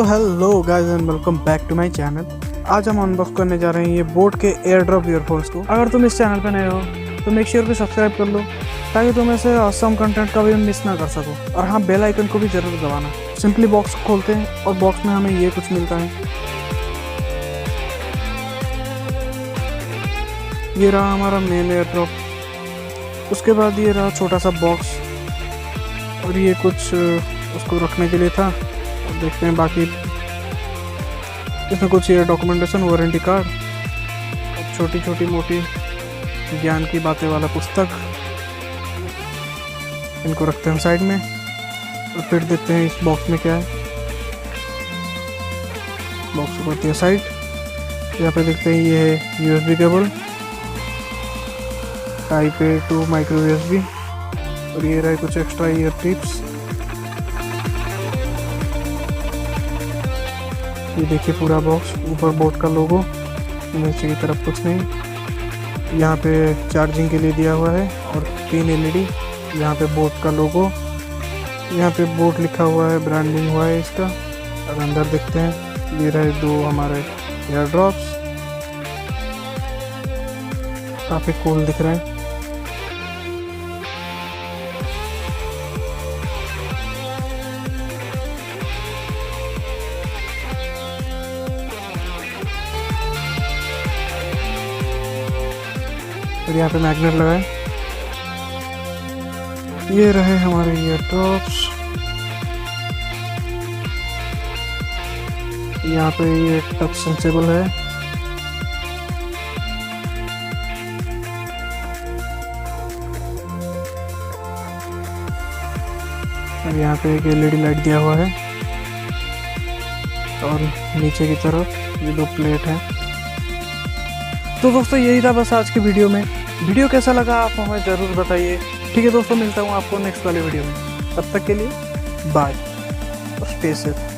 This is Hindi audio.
तो hello guys and welcome back to my channel. आज हम अनबॉक्स करने जा रहे हैं ये बोट के एयरड्रॉप ईयरफोन्स को। अगर तुम इस चैनल पर नए हो तो मेक श्योर कि सब्सक्राइब कर लो ताकि तुम ऐसे ऑसम कंटेंट का भी मिस ना कर सको। और हाँ, बेल आइकन को भी जरूर दबाना। सिंपली बॉक्स खोलते हैं और बॉक्स में हमें ये कुछ मिलता है। ये रहा हमारा मेन एयरड्रॉप। उसके बाद ये रहा छोटा सा बॉक्स और ये कुछ उसको रखने के लिए था। और देखते हैं बाकी इसमें कुछ ये डॉक्यूमेंटेशन, वारंटी कार्ड और छोटी छोटी मोटी ज्ञान की बातें वाला पुस्तक। इनको रखते हैं साइड में और फिर देखते हैं इस बॉक्स में क्या है। बॉक्स को करते हैं साइड। यहाँ पे देखते हैं ये है USB cable, type A to micro USB और ये रहे कुछ एक्स्ट्रा ईयर टिप्स। ये देखिए पूरा बॉक्स, ऊपर बोट का लोगो, नीचे की तरफ कुछ नहीं। यहाँ पे चार्जिंग के लिए दिया हुआ है और 3 LED। यहाँ पे बोट का लोगो, यहाँ पे बोट लिखा हुआ है, ब्रांडिंग हुआ है इसका। और अंदर देखते हैं ये रहे 2 हमारे एयर ड्रॉप्स, काफ़ी कूल दिख रहे हैं। और यहाँ पे मैग्नेट लगा है। ये रहे हमारे ईयरड्रॉप्स। यहाँ पे ये टच सेंसेबल है। और यहाँ पे एक LED लाइट दिया हुआ है और नीचे की तरफ ये 2 प्लेट है। तो दोस्तों यही था बस आज की वीडियो में। वीडियो कैसा लगा आप हमें ज़रूर बताइए। ठीक है दोस्तों, मिलता हूँ आपको नेक्स्ट वाले वीडियो में। तब तक के लिए बाय, स्टे सेफ।